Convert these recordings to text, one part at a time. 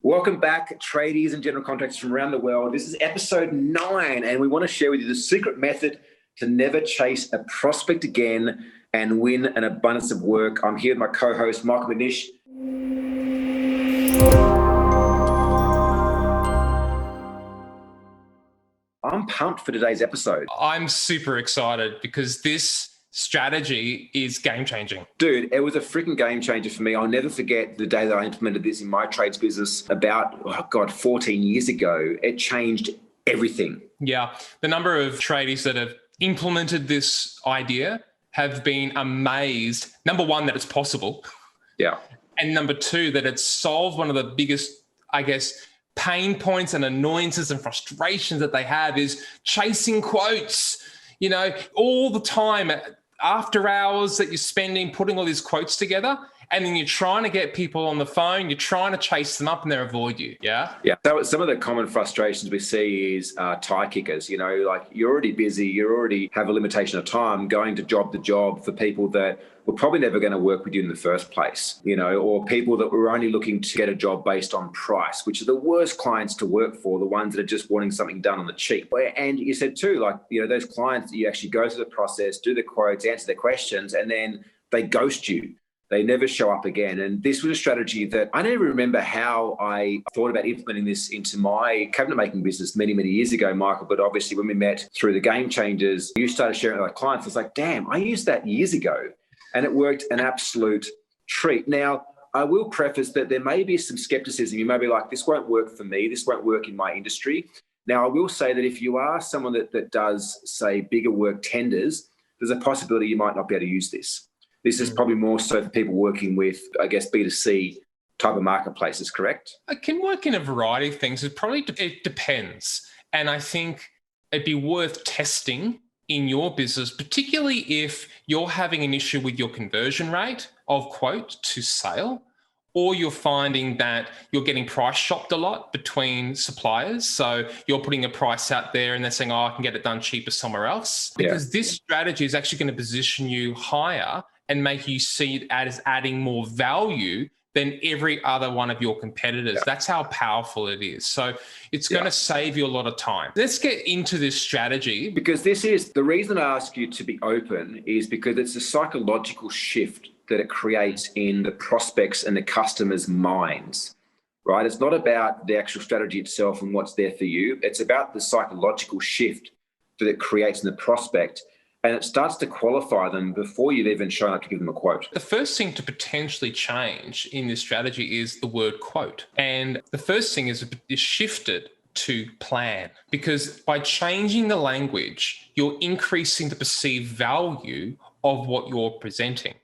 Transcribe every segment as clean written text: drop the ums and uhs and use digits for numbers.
Welcome back, tradies and general contractors from around the world. This is episode 9, and we want to share with you the secret method to never chase a prospect again and win an abundance of work. I'm here with my co-host, Michael McNish. I'm pumped for today's episode. I'm super excited because this strategy is game-changing. Dude, it was a freaking game changer for me. I'll never forget the day that I implemented this in my trades business about, 14 years ago. It changed everything. Yeah, the number of tradies that have implemented this idea have been amazed. Number one, that it's possible. Yeah. And number two, that it's solved one of the biggest, pain points and annoyances and frustrations that they have is chasing quotes. You know, all the time, after hours that you're spending putting all these quotes together, and then you're trying to get people on the phone, you're trying to chase them up and they avoid you. Yeah. So some of the common frustrations we see is tie kickers. You know, like you're already busy, you already have a limitation of time going to job for people that were probably never going to work with you in the first place, you know, or people that were only looking to get a job based on price, which are the worst clients to work for, the ones that are just wanting something done on the cheap. And you said too, like, you know, those clients that you actually go through the process, do the quotes, answer their questions, and then they ghost you. They never show up again. And this was a strategy that I don't even remember how I thought about implementing this into my cabinet making business many, many years ago, Michael. But obviously when we met through the Game Changers, you started sharing with our clients. I was like, damn, I used that years ago and it worked an absolute treat. Now, I will preface that there may be some skepticism. You may be like, this won't work for me. This won't work in my industry. Now, I will say that if you are someone that does, say, bigger work tenders, there's a possibility you might not be able to use this. This is probably more so for people working with, I guess, B2C type of marketplaces, correct? It can work in a variety of things. It depends. And I think it'd be worth testing in your business, particularly if you're having an issue with your conversion rate of quote to sale, or you're finding that you're getting price shopped a lot between suppliers. So you're putting a price out there and they're saying, oh, I can get it done cheaper somewhere else. Because this strategy is actually going to position you higher and make you see it as adding more value than every other one of your competitors. Yeah. That's how powerful it is. So it's going to save you a lot of time. Let's get into this strategy. Because this is, the reason I ask you to be open is because it's a psychological shift that it creates in the prospects and the customers' minds, right? It's not about the actual strategy itself and what's there for you. It's about the psychological shift that it creates in the prospect. And it starts to qualify them before you've even shown up to give them a quote. The first thing to potentially change in this strategy is the word quote. And the first thing is shifted to plan, because by changing the language, you're increasing the perceived value of what you're presenting.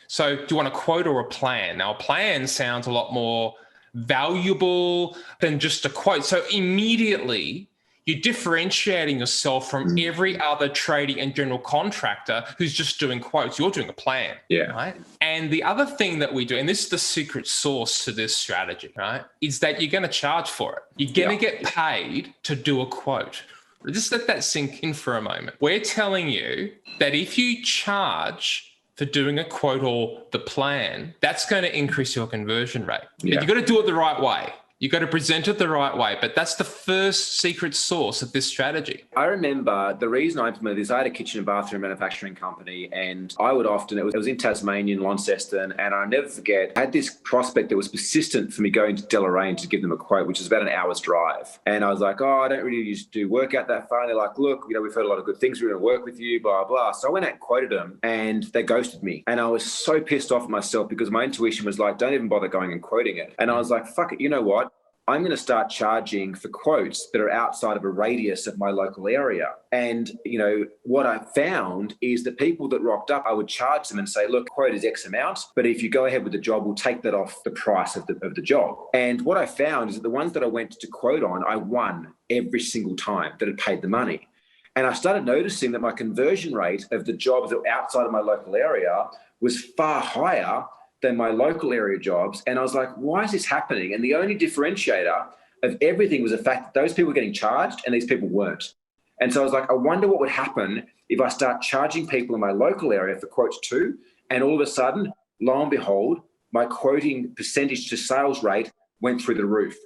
So do you want a quote or a plan? Now, a plan sounds a lot more valuable than just a quote. So immediately, you're differentiating yourself from every other tradie and general contractor who's just doing quotes. You're doing a plan, right? And the other thing that we do, and this is the secret sauce to this strategy, right, is that you're going to charge for it. You're going to get paid to do a quote. Just let that sink in for a moment. We're telling you that if you charge for doing a quote or the plan, that's going to increase your conversion rate. But you've got to do it the right way. You've got to present it the right way, but that's the first secret sauce of this strategy. I remember the reason I implemented this, I had a kitchen and bathroom manufacturing company, and I would often, it was in Tasmania, in Launceston, and I'll never forget, I had this prospect that was persistent for me going to Deloraine to give them a quote, which is about an hour's drive. And I was like, oh, I don't really used to do work out that far. And they're like, look, you know, we've heard a lot of good things. We're going to work with you, blah, blah. So I went out and quoted them, and they ghosted me. And I was so pissed off at myself because my intuition was like, don't even bother going and quoting it. And I was like, fuck it, you know what? I'm going to start charging for quotes that are outside of a radius of my local area. And, you know, what I found is that people that rocked up, I would charge them and say, look, quote is X amount, but if you go ahead with the job, we'll take that off the price of the job. And what I found is that the ones that I went to quote on, I won every single time that had paid the money. And I started noticing that my conversion rate of the jobs that were outside of my local area was far higher than my local area jobs. And I was like, why is this happening? And the only differentiator of everything was the fact that those people were getting charged and these people weren't. And so I was like, I wonder what would happen if I start charging people in my local area for quotes too. And all of a sudden, lo and behold, my quoting percentage to sales rate went through the roof.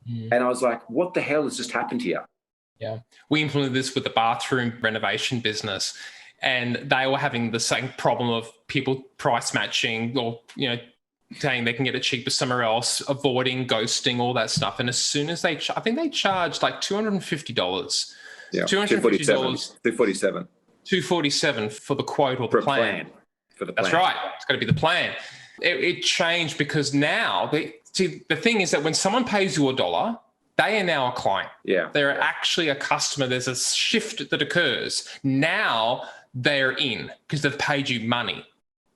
And I was like, what the hell has just happened here? Yeah. We implemented this with the bathroom renovation business, and they were having the same problem of people price matching or, saying they can get it cheaper somewhere else, avoiding ghosting, all that stuff. And as soon as I think they charged like $250. Yeah, $250. $247 for the quote or the plan. For the plan. That's right. It's got to be the plan. It changed because now, the thing is that when someone pays you $1, they are now a client. Yeah. They're actually a customer. There's a shift that occurs. Now they're in because they've paid you money.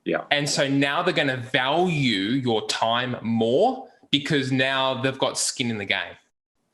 Yeah. And so now they're going to value your time more because now they've got skin in the game.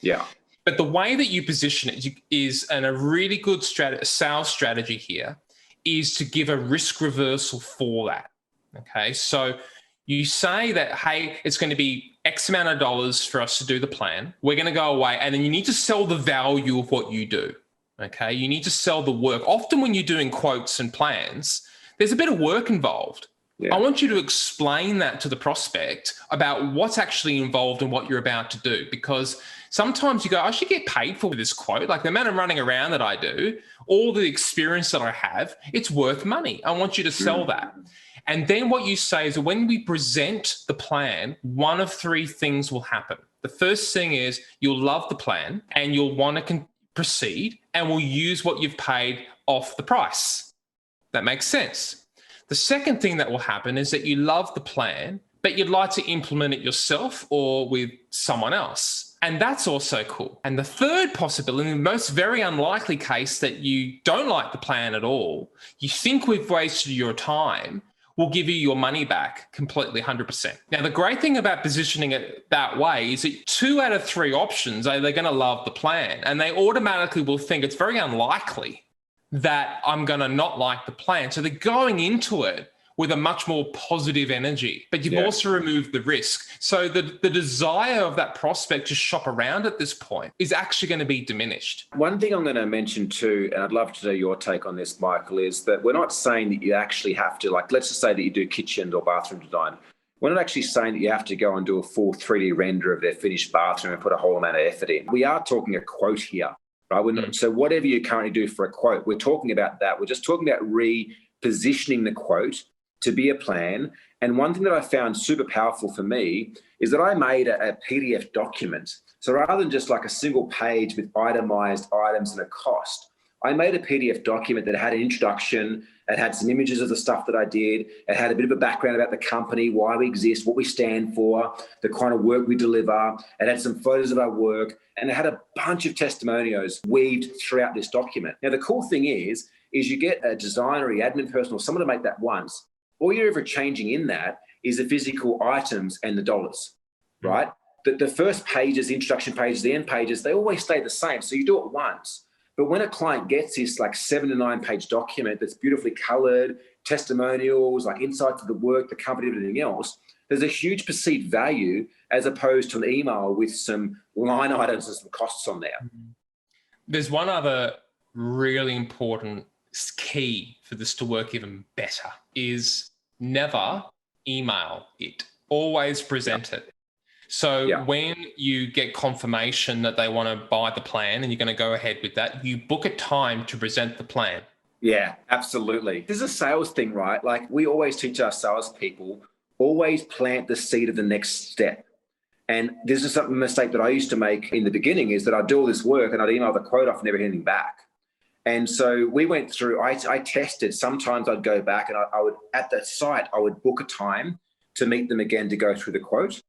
Yeah. But the way that you position it is, and a really good sales strategy here is to give a risk reversal for that. Okay. So you say that, hey, it's going to be X amount of dollars for us to do the plan. We're going to go away. And then you need to sell the value of what you do. Okay. You need to sell the work. Often when you're doing quotes and plans, there's a bit of work involved. Yeah. I want you to explain that to the prospect about what's actually involved and what you're about to do, because sometimes you go, I should get paid for this quote. Like the amount of running around that I do, all the experience that I have, it's worth money. I want you to sell that. And then what you say is when we present the plan, one of three things will happen. The first thing is you'll love the plan and you'll want to proceed, and we'll use what you've paid off the price. That makes sense. The second thing that will happen is that you love the plan, but you'd like to implement it yourself or with someone else. And that's also cool. And the third possibility, in the most very unlikely case that you don't like the plan at all, you think we've wasted your time, we'll give you your money back completely 100%. Now, the great thing about positioning it that way is that 2 out of 3 options, they're going to love the plan, and they automatically will think it's very unlikely that I'm going to not like the plan. So they're going into it with a much more positive energy, but you've also removed the risk. So the desire of that prospect to shop around at this point is actually going to be diminished. One thing I'm going to mention too, and I'd love to know your take on this, Michael, is that we're not saying that you actually have to, like, let's just say that you do kitchen or bathroom design. We're not actually saying that you have to go and do a full 3D render of their finished bathroom and put a whole amount of effort in. We are talking a quote here. Right? So whatever you currently do for a quote, we're talking about that. We're just talking about repositioning the quote to be a plan. And one thing that I found super powerful for me is that I made a PDF document. So rather than just like a single page with itemized items and a cost, I made a PDF document that had an introduction. It had some images of the stuff that I did. It had a bit of a background about the company, why we exist, what we stand for, the kind of work we deliver. It had some photos of our work, and it had a bunch of testimonials weaved throughout this document. Now, the cool thing is you get a designer, or admin person, or someone to make that once. All you're ever changing in that is the physical items and the dollars, right? The first pages, the introduction pages, the end pages, they always stay the same. So you do it once. But when a client gets this like 7 to 9 page document that's beautifully colored, testimonials, like insights of the work, the company, everything else, there's a huge perceived value as opposed to an email with some line items and some costs on there. There's one other really important key for this to work even better is never email it. Always present it. So when you get confirmation that they want to buy the plan and you're going to go ahead with that, you book a time to present the plan. Yeah, absolutely. This is a sales thing, right? Like we always teach our salespeople, always plant the seed of the next step. And this is a mistake that I used to make in the beginning is that I'd do all this work and I'd email the quote off and never hear anything back. And so we went through, I tested, sometimes I'd go back and I would, at that site, I would book a time to meet them again to go through the quote.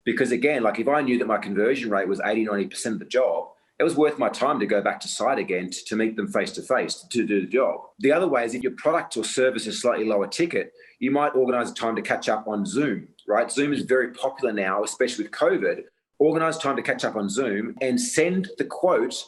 Because again, like if I knew that my conversion rate was 80, 90% of the job, it was worth my time to go back to site again to meet them face-to-face to do the job. The other way is if your product or service is slightly lower ticket, you might organize a time to catch up on Zoom, right? Zoom is very popular now, especially with COVID. Organize time to catch up on Zoom and send the quote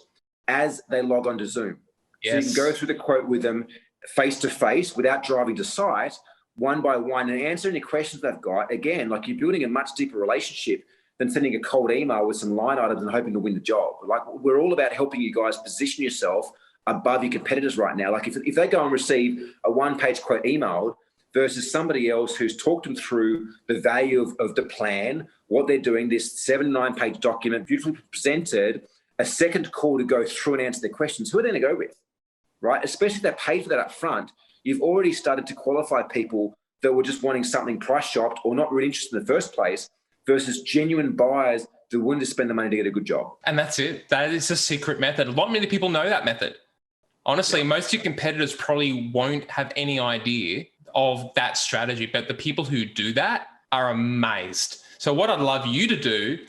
as they log onto Zoom. Yes. So you can go through the quote with them face-to-face without driving to site, one by one, and answer any questions they've got. Again, like you're building a much deeper relationship than sending a cold email with some line items and hoping to win the job. Like we're all about helping you guys position yourself above your competitors right now. Like if they go and receive a one-page quote emailed, versus somebody else who's talked them through the value of the plan, what they're doing, this 7-9 page document, beautifully presented, a second call to go through and answer their questions. Who are they going to go with, right? Especially if they paid for that up front, you've already started to qualify people that were just wanting something price shopped or not really interested in the first place versus genuine buyers that are willing to spend the money to get a good job. And that's it. That is a secret method. Not many people know that method. Honestly, most of your competitors probably won't have any idea of that strategy, but the people who do that are amazed. So what I'd love you to do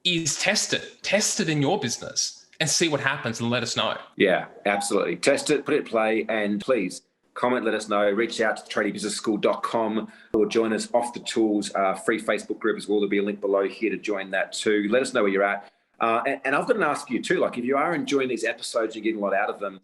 is test it in your business and see what happens and let us know. Yeah, absolutely. Test it, put it in play, and please comment, let us know, reach out to tradiebusinessschool.com or join us off the tools, free Facebook group as well. There'll be a link below here to join that too. Let us know where you're at. And I've got to ask you too, like if you are enjoying these episodes, you're getting a lot out of them,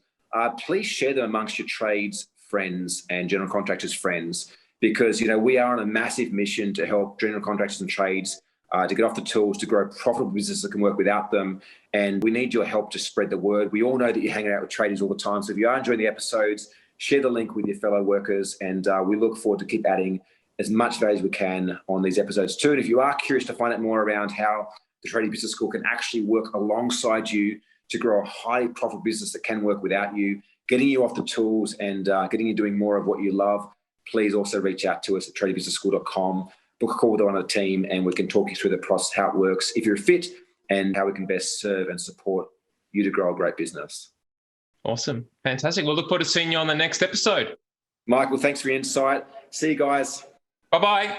please share them amongst your trades friends and general contractors friends, because we are on a massive mission to help general contractors and trades to get off the tools, to grow profitable businesses that can work without them. And we need your help to spread the word. We all know that you're hanging out with tradies all the time. So if you are enjoying the episodes, share the link with your fellow workers. And we look forward to keep adding as much value as we can on these episodes too. And if you are curious to find out more around how the Tradie Business School can actually work alongside you to grow a highly profitable business that can work without you, getting you off the tools and getting you doing more of what you love, please also reach out to us at tradiebusinessschool.com. Book a call with one of the team and we can talk you through the process, how it works, if you're a fit, and how we can best serve and support you to grow a great business. Awesome. Fantastic. We'll look forward to seeing you on the next episode. Michael, thanks for your insight. See you guys. Bye-bye.